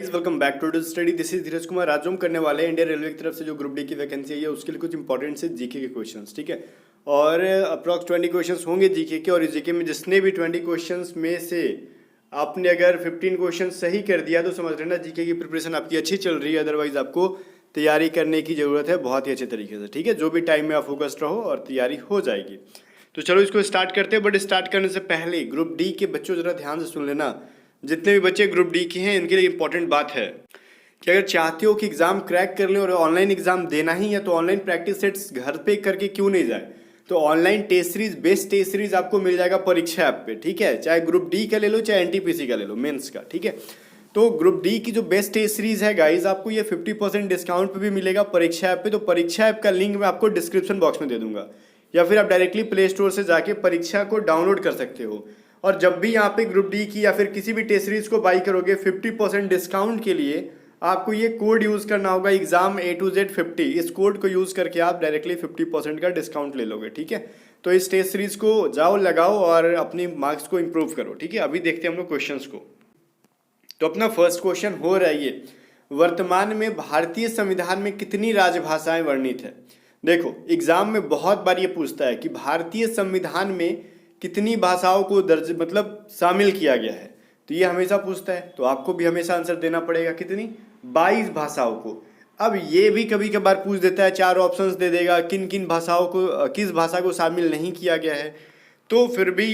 Welcome back to study. This is Dheeraj Kumar. आज हम करने वाले हैं इंडियन रेलवे की तरफ से जो ग्रुप डी की वैकेंसी है उसके लिए कुछ इंपॉर्टेंट से जीके के क्वेश्चंस, ठीक है। और अप्रॉक्स 20 क्वेश्चंस होंगे जीके के, और इस जीके में जिसने भी 20 क्वेश्चंस में से आपने अगर 15 क्वेश्चन सही कर दिया तो समझ लेना जीके की प्रिपरेशन आपकी अच्छी चल रही है। अदरवाइज आपको तैयारी करने की जरूरत है बहुत ही अच्छे तरीके से, ठीक है। जो भी टाइम में आप फोकस्ड रहो और तैयारी हो जाएगी। तो चलो इसको स्टार्ट करते हैं। बट स्टार्ट करने से पहले ग्रुप डी के बच्चों जरा ध्यान से सुन लेना। जितने भी बच्चे ग्रुप डी के हैं इनके लिए इंपॉर्टेंट बात है कि अगर चाहते हो कि एग्जाम क्रैक कर ले और ऑनलाइन एग्जाम देना ही है तो ऑनलाइन प्रैक्टिस सेट्स घर पे करके क्यों नहीं जाए। तो online test series, best test series आपको मिल जाएगा परीक्षा ऐप पे, ठीक है। चाहे ग्रुप डी का ले लो चाहे एनटीपीसी का ले लो, मेंस का, ठीक है। तो ग्रुप डी की जो बेस्ट टेस्ट सीरीज है गाइज, आपको ये 50% डिस्काउंट पे भी मिलेगा परीक्षा ऐप पे। तो परीक्षा ऐप का लिंक मैं आपको डिस्क्रिप्शन बॉक्स में दे दूंगा, या फिर आप डायरेक्टली प्ले स्टोर से जाके परीक्षा को डाउनलोड कर सकते हो। और जब भी यहाँ पे ग्रुप डी की या फिर किसी भी टेस्ट सीरीज को बाई करोगे 50% डिस्काउंट के लिए आपको ये कोड यूज करना होगा, एग्जाम A to Z50। इस कोड को यूज करके आप डायरेक्टली 50% का डिस्काउंट ले लोगे, ठीक है। तो इस टेस्ट सीरीज को जाओ लगाओ और अपनी मार्क्स को इंप्रूव करो, ठीक है। अभी देखते हैं हम लोग क्वेश्चंस को। तो अपना फर्स्ट क्वेश्चन हो रहा है ये, वर्तमान में भारतीय संविधान में कितनी राजभाषाएं वर्णित है। देखो एग्जाम में बहुत बार ये पूछता है कि भारतीय संविधान में कितनी भाषाओं को दर्ज मतलब शामिल किया गया है। तो ये हमेशा पूछता है, तो आपको भी हमेशा आंसर देना पड़ेगा कितनी, 22 भाषाओं को। अब ये भी कभी कभार पूछ देता है, 4 ऑप्शंस दे देगा किन किन भाषाओं को, किस भाषा को शामिल नहीं किया गया है। तो फिर भी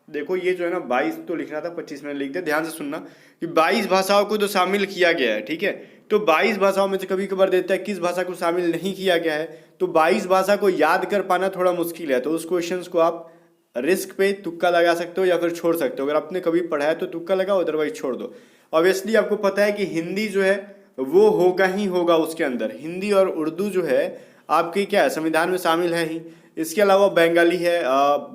देखो ये जो है ना 22 तो लिखना था, 25 में लिख दे। ध्यान से सुनना कि 22 भाषाओं को तो शामिल किया गया है, ठीक है। तो 22 भाषाओं में से कभी कभार देता है किस भाषा को शामिल नहीं किया गया है। तो 22 भाषा को याद कर पाना थोड़ा मुश्किल है, तो उस क्वेश्चन को आप रिस्क पे तुक्का लगा सकते हो या फिर छोड़ सकते हो। अगर आपने कभी पढ़ा है तो तुक्का लगाओ, अदरवाइज छोड़ दो। ऑब्वियसली आपको पता है कि हिंदी जो है वो होगा ही होगा उसके अंदर। हिंदी और उर्दू जो है आपकी क्या है, संविधान में शामिल है ही। इसके अलावा बंगाली है,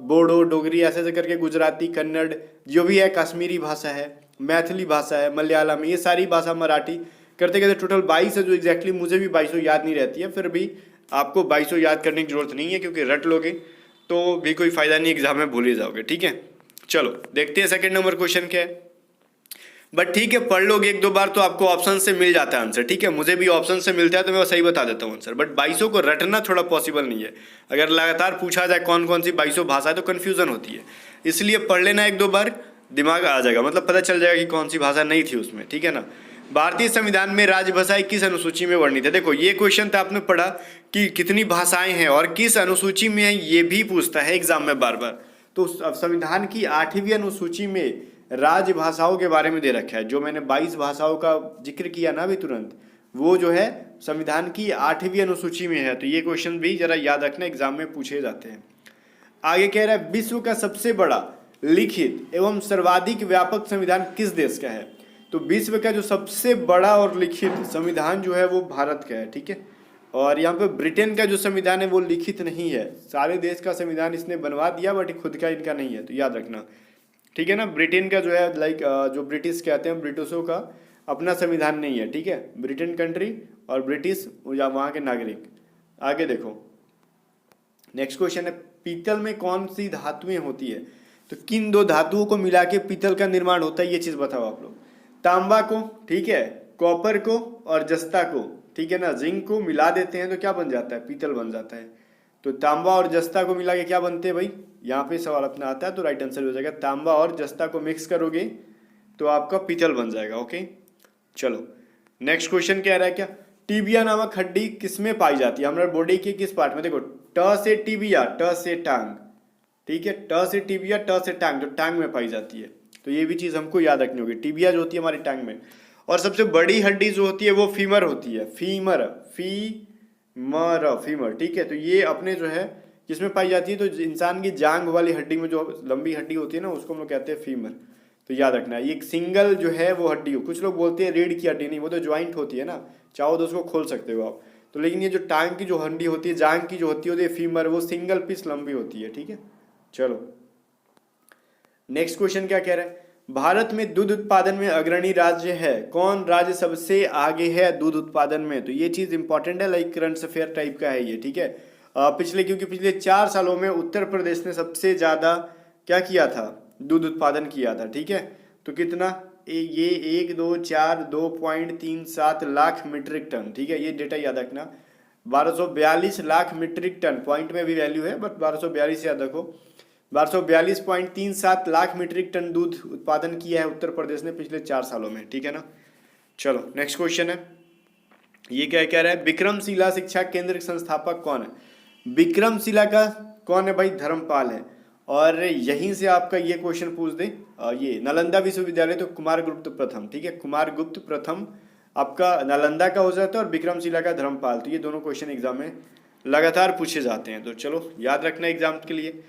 बोडो, डोगरी, ऐसे ऐसे करके गुजराती, कन्नड़ जो भी है, कश्मीरी भाषा है, मैथिली भाषा है, मलयालम, ये सारी भाषा, मराठी करते करते टोटल 22 है। जो एग्जैक्टली मुझे भी 22 याद नहीं रहती है, फिर भी आपको 22 याद करने की जरूरत नहीं है, क्योंकि रट लोगे तो भी कोई फायदा नहीं, एग्जाम में भूल ही जाओगे, ठीक है। चलो देखते हैं सेकंड नंबर क्वेश्चन क्या है। बट ठीक है, पढ़ लोगे 1-2 बार तो आपको ऑप्शन से मिल जाता है आंसर, ठीक है। मुझे भी ऑप्शन से मिलता है तो मैं सही बता देता हूँ आंसर। बट 22 को रटना थोड़ा पॉसिबल नहीं है। अगर लगातार पूछा जाए कौन कौन सी 22 भाषा है तो कन्फ्यूजन होती है। इसलिए पढ़ लेना 1-2 बार, दिमाग आ जाएगा, मतलब पता चल जाएगा कि कौन सी भाषा नहीं थी उसमें, ठीक है ना। भारतीय संविधान में राजभाषाएं किस अनुसूची में वर्णित है। देखो ये क्वेश्चन तो आपने पढ़ा कि कितनी भाषाएं हैं और किस अनुसूची में है, ये भी पूछता है एग्जाम में बार बार। तो संविधान की 8वीं अनुसूची में राजभाषाओं के बारे में दे रखा है। जो मैंने 22 भाषाओं का जिक्र किया ना अभी तुरंत, वो जो है संविधान की 8वीं अनुसूची में है। तो ये क्वेश्चन भी जरा याद रखना, एग्जाम में पूछे जाते हैं। आगे कह रहा है, विश्व का सबसे बड़ा लिखित एवं सर्वाधिक व्यापक संविधान किस देश का है। तो विश्व का जो सबसे बड़ा और लिखित संविधान जो है वो भारत का है, ठीक है। और यहाँ पे ब्रिटेन का जो संविधान है वो लिखित नहीं है। सारे देश का संविधान इसने बनवा दिया बट खुद का इनका नहीं है, तो याद रखना, ठीक है ना। ब्रिटेन का जो है लाइक जो ब्रिटिश कहते हैं, ब्रिटिशों का अपना संविधान नहीं है, ठीक है। ब्रिटेन कंट्री और ब्रिटिश या वहाँ के नागरिक। आगे देखो नेक्स्ट क्वेश्चन है, पीतल में कौन सी धातुएं होती है। तो किन 2 धातुओं को मिला के पीतल का निर्माण होता है, ये चीज बताओ आप लोग। तांबा को, ठीक है, कॉपर को और जस्ता को, ठीक है ना, जिंक को मिला देते हैं तो क्या बन जाता है, पीतल बन जाता है। तो तांबा और जस्ता को मिला के क्या बनते हैं भाई, यहाँ पे सवाल अपना आता है, तो राइट आंसर हो जाएगा तांबा और जस्ता को मिक्स करोगे तो आपका पीतल बन जाएगा, ओके। चलो नेक्स्ट क्वेश्चन कह रहा है क्या, टीबिया नामक हड्डी किसमें पाई जाती है, हमारे बॉडी के किस पार्ट में। देखो ट से टीबिया, ट से टांग, ठीक है, ट से टीबिया, ट से टांग, तो टांग में पाई जाती है। तो ये भी चीज हमको याद रखनी होगी, टीबिया जो होती है हमारी टांग में। और सबसे बड़ी हड्डी जो होती है वो फीमर होती है, फीमर, फीमर, ठीक है। तो ये अपने जो है किसमें पाई जाती है, तो इंसान की जांघ वाली हड्डी में जो लंबी हड्डी होती है ना उसको हम लोग कहते हैं फीमर। तो याद रखना है, ये सिंगल जो है वो हड्डी हो। कुछ लोग बोलते हैं रीढ़ की हड्डी, नहीं, वो तो ज्वाइंट होती है ना, चाहो तो उसको खोल सकते हो आप। तो लेकिन ये जो टांग की जो हड्डी होती है, जांघ की जो होती है फीमर, वो सिंगल पीस लंबी होती है, ठीक है। चलो नेक्स्ट क्वेश्चन क्या कह रहा है, भारत में दूध उत्पादन में अग्रणी राज्य है, कौन राज्य सबसे आगे है दूध उत्पादन में। तो ये चीज इंपॉर्टेंट है, लाइक करंट अफेयर टाइप का है ये, ठीक है। क्योंकि पिछले 4 सालों में उत्तर प्रदेश ने सबसे ज्यादा क्या किया था, दूध उत्पादन किया था, ठीक है। तो कितना, ये 1, 2, 4, 2.37 लाख मीट्रिक टन, ठीक है, ये डेटा याद रखना। 1242 लाख मीट्रिक टन, पॉइंट में भी वैल्यू है बट 1242 याद रखो। 1242.37 लाख मीट्रिक टन दूध उत्पादन किया है उत्तर प्रदेश ने पिछले 4 सालों में, ठीक है ना। चलो नेक्स्ट क्वेश्चन है, ये क्या कह रहा है, विक्रमशिला शिक्षा केंद्र के संस्थापक कौन है। विक्रमशिला का कौन है भाई, धर्मपाल है। और यहीं से आपका ये क्वेश्चन पूछ दे, ये नालंदा विश्वविद्यालय तो कुमारगुप्त प्रथम, ठीक है, कुमारगुप्त प्रथम आपका नालंदा का हो जाता है और विक्रमशिला का धर्मपाल। तो ये दोनों क्वेश्चन एग्जाम में लगातार पूछे जाते हैं, तो चलो याद रखना एग्जाम के लिए।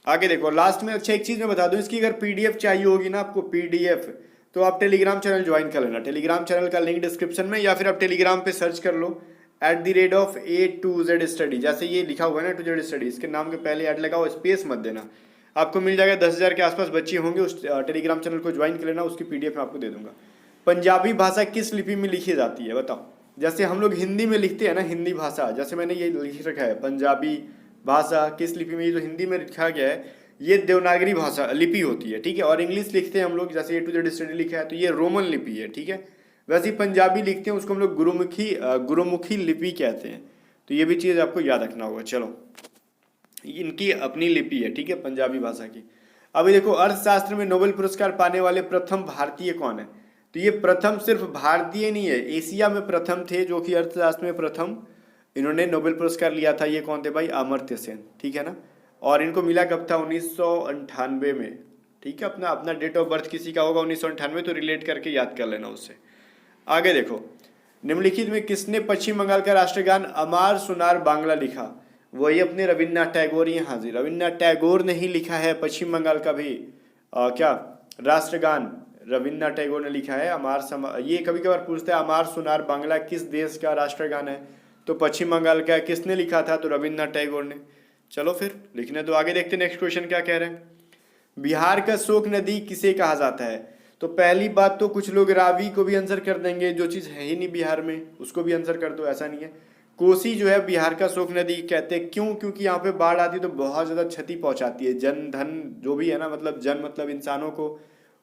आगे देखो लास्ट में, अच्छा एक चीज मैं बता दूं, इसकी अगर पीडीएफ चाहिए होगी ना आपको, पीडीएफ, तो आप टेलीग्राम चैनल ज्वाइन कर लेना। टेलीग्राम चैनल का लिंक डिस्क्रिप्शन में, या फिर आप टेलीग्राम पे सर्च कर लो @A2Z स्टडी, जैसे ये लिखा हुआ है ना A2Z स्टडी, इसके नाम के पहले ऐड लगाओ, स्पेस मत देना, आपको मिल जाएगा। 10,000 के आसपास बच्चे होंगे, उस टेलीग्राम चैनल को ज्वाइन कर लेना, उसकी पीडीएफ मैं आपको दे दूंगा। पंजाबी भाषा किस लिपि में लिखी जाती है बताओ। जैसे हम लोग हिंदी में लिखते हैं ना, हिंदी भाषा, जैसे मैंने ये लिख रखा है पंजाबी भाषा किस लिपि में, ये जो हिंदी में लिखा गया है ये देवनागरी भाषा लिपि होती है, ठीक है। और इंग्लिश लिखते हैं हम लोग, जैसे A2Z स्टडी लिखा है तो ये रोमन लिपि है, ठीक है। वैसे ही पंजाबी लिखते हैं उसको हम लोग गुरुमुखी लिपि कहते हैं, तो ये भी चीज़ आपको याद रखना होगा। चलो इनकी अपनी लिपि है, ठीक है, पंजाबी भाषा की। अभी देखो अर्थशास्त्र में नोबेल पुरस्कार पाने वाले प्रथम भारतीय कौन है। तो ये प्रथम सिर्फ भारतीय नहीं है, एशिया में प्रथम थे जो कि अर्थशास्त्र में प्रथम इन्होंने नोबेल पुरस्कार लिया था। ये कौन थे भाई, अमर्त्य सेन, ठीक है ना। और इनको मिला कब था, 1998 में, ठीक है। अपना अपना डेट ऑफ बर्थ किसी का होगा 1998, तो रिलेट करके याद कर लेना उससे। आगे देखो, निम्नलिखित में किसने पश्चिम बंगाल का राष्ट्रगान अमार सुनार बांग्ला लिखा। वही अपने रविन्द्रनाथ टैगोर ही, हाँ जी, रविन्द्रनाथ टैगोर ने ही लिखा है पश्चिम बंगाल का भी क्या राष्ट्रगान, रविन्द्रनाथ टैगोर ने लिखा है। ये कभी कभार पूछता है अमार सुनार बांग्ला किस देश का राष्ट्रगान है, तो पश्चिम बंगाल का। किसने लिखा था, तो रविन्द्रनाथ टैगोर ने। चलो फिर लिखने दो, आगे देखते नेक्स्ट क्वेश्चन क्या कह रहे हैं। बिहार का शोक नदी किसे कहा जाता है। तो पहली बात तो कुछ लोग रावी को भी आंसर कर देंगे, जो चीज़ है ही नहीं बिहार में उसको भी आंसर कर दो, ऐसा नहीं है। कोसी जो है बिहार का शोक नदी कहते हैं, क्यों, क्योंकि यहाँ पे बाढ़ आती है तो बहुत ज़्यादा क्षति पहुँचाती है, जन धन जो भी है ना, मतलब जन मतलब इंसानों को,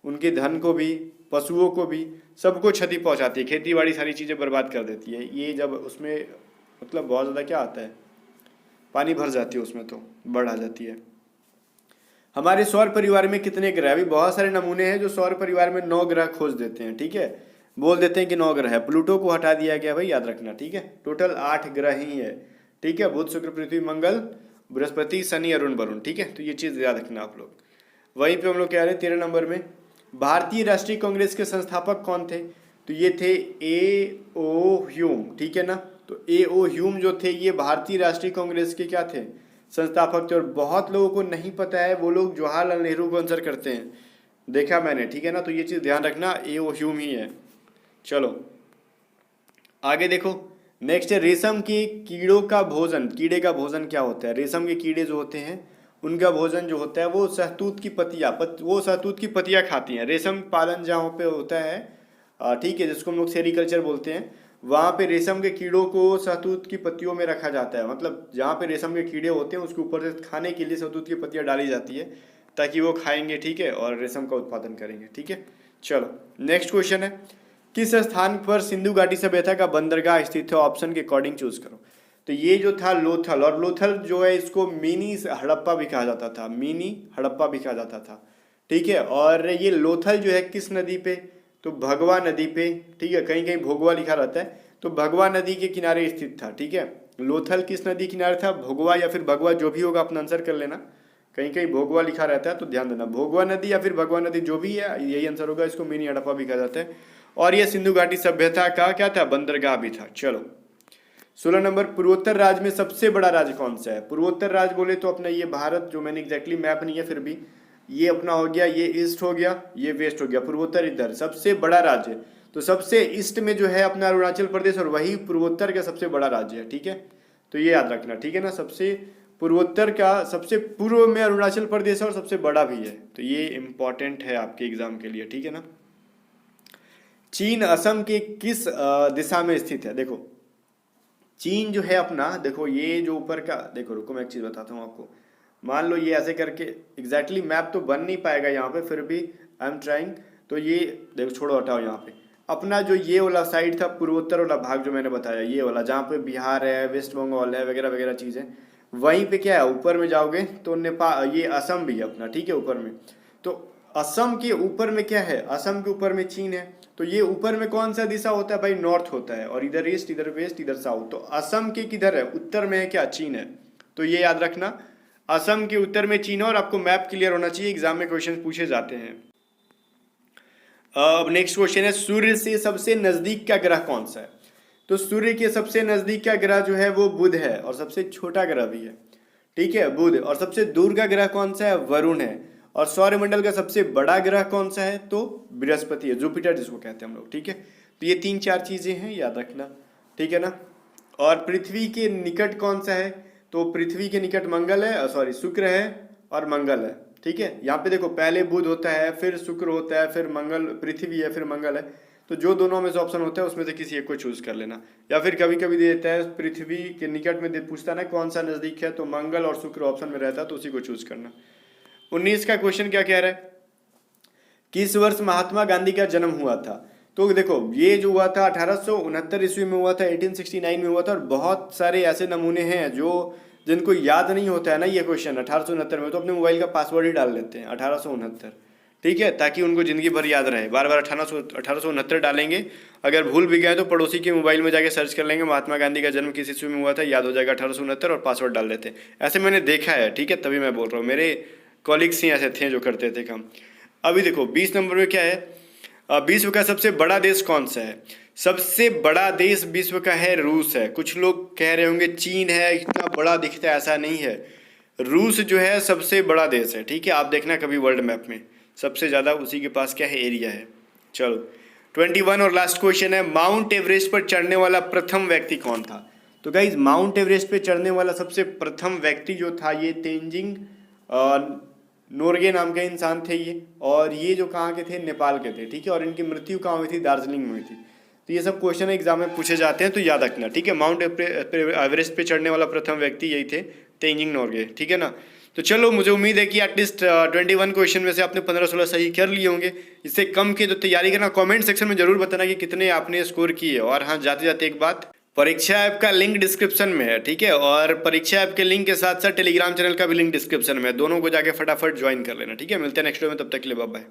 उनके धन को भी, पशुओं को भी, सबको क्षति पहुँचाती है, खेती बाड़ी सारी चीज़ें बर्बाद कर देती है। ये जब उसमें मतलब बहुत ज़्यादा क्या आता है, पानी भर जाती है उसमें, तो बाढ़ आ जाती है। हमारे सौर परिवार में कितने ग्रह, अभी बहुत सारे नमूने हैं जो सौर परिवार में 9 ग्रह खोज देते हैं, ठीक है, बोल देते हैं कि 9 ग्रह है। प्लूटो को हटा दिया गया भाई, याद रखना, ठीक है। टोटल 8 ग्रह ही है, ठीक है, बुध शुक्र पृथ्वी मंगल बृहस्पति शनि अरुण वरुण, ठीक है। तो ये चीज़ याद रखना आप लोग। वहीं पे हम लोग कह रहे हैं 13 नंबर में, भारतीय राष्ट्रीय कांग्रेस के संस्थापक कौन थे। तो ये थे A.O. ह्यूम, ठीक है ना। तो A.O. ह्यूम जो थे ये भारतीय राष्ट्रीय कांग्रेस के क्या थे, संस्थापक थे। और बहुत लोगों को नहीं पता है, वो लोग जवाहरलाल नेहरू को आंसर करते हैं, देखा मैंने, ठीक है ना। तो ये चीज़ ध्यान रखना, A.O. ह्यूम ही है। चलो आगे देखो, नेक्स्ट है रेशम के कीड़ों का भोजन, कीड़े का भोजन क्या होता है। रेशम के कीड़े जो होते हैं उनका भोजन जो होता है वो शहतूत की पत्तियाँ, वो शहतूत की पत्तियाँ खाती हैं। रेशम पालन जहाँ पे होता है, ठीक है, जिसको हम लोग सेरिकल्चर बोलते हैं, वहाँ पे रेशम के कीड़ों को शहतूत की पत्तियों में रखा जाता है। मतलब जहाँ पे रेशम के कीड़े होते हैं उसके ऊपर से खाने के लिए शहतूत की पत्तियाँ डाली जाती है ताकि वो खाएंगे, ठीक है, और रेशम का उत्पादन करेंगे, ठीक है। चलो नेक्स्ट क्वेश्चन है, किस स्थान पर सिंधु घाटी सभ्यता का बंदरगाह स्थित है, ऑप्शन के अकॉर्डिंग चूज करो। तो ये जो था लोथल, और लोथल जो है इसको मिनी हड़प्पा भी कहा जाता था, मिनी हड़प्पा भी कहा जाता था, ठीक है। और ये लोथल जो है किस नदी पे, तो भगवा नदी पे, ठीक है, कहीं कहीं भोगवा लिखा रहता है, तो भगवा नदी के किनारे स्थित था, ठीक है। लोथल किस नदी किनारे था, भोगवा या फिर भगवा, जो भी होगा अपना आंसर कर लेना। कहीं कहीं भोगवा लिखा रहता है तो ध्यान देना, भोगवा नदी या फिर भगवा नदी जो भी है यही आंसर होगा। इसको मिनी हड़प्पा भी कहा जाता है। और यह सिंधु घाटी सभ्यता का क्या था, बंदरगाह भी था। चलो 16 नंबर, पूर्वोत्तर राज्य में सबसे बड़ा राज्य कौन सा है। पूर्वोत्तर राज्य बोले तो अपना ये भारत, जो मैंने एग्जैक्टली मैप नहीं है फिर भी, ये अपना हो गया, ये ईस्ट हो गया, ये वेस्ट हो गया, पूर्वोत्तर इधर सबसे बड़ा राज्य। तो सबसे ईस्ट में जो है अपना अरुणाचल प्रदेश, और वही पूर्वोत्तर का सबसे बड़ा राज्य है, ठीक है। तो ये याद रखना, ठीक है ना। सबसे पूर्वोत्तर का सबसे पूर्व में अरुणाचल प्रदेश है और सबसे बड़ा भी है, तो ये इंपॉर्टेंट है आपके एग्जाम के लिए, ठीक है ना। चीन असम के किस दिशा में स्थित है। देखो चीन जो है अपना, देखो ये जो ऊपर का, देखो रुको मैं एक चीज़ बताता हूँ आपको। मान लो ये ऐसे करके, एग्जैक्टली मैप तो बन नहीं पाएगा यहाँ पे, फिर भी आई एम ट्राइंग। तो ये देखो, छोड़ो हटाओ यहाँ पे, अपना जो ये वाला साइड था, पूर्वोत्तर वाला भाग जो मैंने बताया, ये वाला जहाँ पे बिहार है, वेस्ट बंगाल है, वगैरह वगैरह चीज़ें, वहीं पे क्या है, ऊपर में जाओगे तो नेपाल, ये असम भी है अपना, ठीक है, ऊपर में। तो असम के ऊपर में क्या है, असम के ऊपर में चीन है। तो ये ऊपर में कौन सा दिशा होता है भाई, नॉर्थ होता है, और इधर ईस्ट, इधर वेस्ट, इधर साउथ। तो असम के किधर है, उत्तर में है क्या, चीन है। तो ये याद रखना, असम के उत्तर में चीन है, और आपको मैप क्लियर होना चाहिए, एग्जाम में क्वेश्चन पूछे जाते हैं। अब नेक्स्ट क्वेश्चन है, सूर्य से सबसे नजदीक का ग्रह कौन सा है। तो सूर्य के सबसे नजदीक का ग्रह जो है वो बुध है, और सबसे छोटा ग्रह भी है, ठीक है, बुध। और सबसे दूर का ग्रह कौन सा है, वरुण है। और सौरमंडल का सबसे बड़ा ग्रह कौन सा है, तो बृहस्पति है, जुपिटर जिसको कहते हैं हम लोग, ठीक है। तो ये 3-4 चीजें हैं, याद रखना, ठीक है ना। और पृथ्वी के निकट कौन सा है, तो पृथ्वी के निकट मंगल है, सॉरी शुक्र है और मंगल है, ठीक है। यहाँ पे देखो, पहले बुध होता है, फिर शुक्र होता है, फिर मंगल, पृथ्वी है, फिर मंगल है। तो जो दोनों में से ऑप्शन होता है उसमें से किसी एक को चूज कर लेना। या फिर कभी कभी दे देता है पृथ्वी के निकट में पूछता ना कौन सा नजदीक है, तो मंगल और शुक्र ऑप्शन में रहता है, तो उसी को चूज करना। 19 का क्वेश्चन क्या कह रहा है, किस वर्ष महात्मा गांधी का जन्म हुआ था। तो देखो, ये जो हुआ था 1869 ईस्वी में हुआ था, 1869 में हुआ था। और बहुत सारे ऐसे नमूने हैं जो जिनको याद नहीं होता है ना ये क्वेश्चन 1869 में, तो अपने मोबाइल का पासवर्ड ही डाल लेते हैं 1869, ठीक है, ताकि उनको जिंदगी भर याद रहे। बार बार 1869 डालेंगे, अगर भूल भी गए तो पड़ोसी के मोबाइल में जाके सर्च कर लेंगे महात्मा गांधी का जन्म किस ईस्वी में हुआ था, याद हो जाएगा 1869, और पासवर्ड डाल देते हैं। ऐसे मैंने देखा है, ठीक है, तभी मैं बोल रहा हूँ, मेरे कॉलिग्स ही ऐसे थे जो करते थे काम। अभी देखो 20 नंबर में क्या है, विश्व का सबसे बड़ा देश कौन सा है। सबसे बड़ा देश विश्व का है रूस है। कुछ लोग कह रहे होंगे चीन है, इतना बड़ा दिखता है, ऐसा नहीं है। रूस जो है सबसे बड़ा देश है, ठीक है, आप देखना कभी वर्ल्ड मैप में, सबसे ज़्यादा उसी के पास क्या है, एरिया है। चलो 21 और लास्ट क्वेश्चन है, माउंट एवरेस्ट पर चढ़ने वाला प्रथम व्यक्ति कौन था। तो गाइज, माउंट एवरेस्ट पे चढ़ने वाला सबसे प्रथम व्यक्ति जो था, ये तेंजिंग नोर्गे नाम के इंसान थे ये। और ये जो कहाँ के थे, नेपाल के थे, ठीक है। और इनकी मृत्यु कहाँ हुई थी, दार्जिलिंग में हुई थी। तो ये सब क्वेश्चन एग्जाम में पूछे जाते हैं, तो याद रखना, ठीक है। माउंट एवरेस्ट पे चढ़ने वाला प्रथम व्यक्ति यही थे, तेंजिंग नोर्गे, ठीक है ना। तो चलो, मुझे उम्मीद है कि एटलीस्ट 21 क्वेश्चन में से आपने 15-16 सही कर लिए होंगे। इससे कम की तो तैयारी करना, कमेंट सेक्शन में जरूर बताना कि कितने आपने स्कोर किए। और हाँ, जाते जाते एक बात, परीक्षा ऐप का लिंक डिस्क्रिप्शन में है, ठीक है। और परीक्षा ऐप के लिंक के साथ साथ टेलीग्राम चैनल का भी लिंक डिस्क्रिप्शन में है, दोनों को जाके फटाफट ज्वाइन कर लेना, ठीक है। मिलते हैं नेक्स्ट वीडियो में, तब तक के लिए बाय बाय।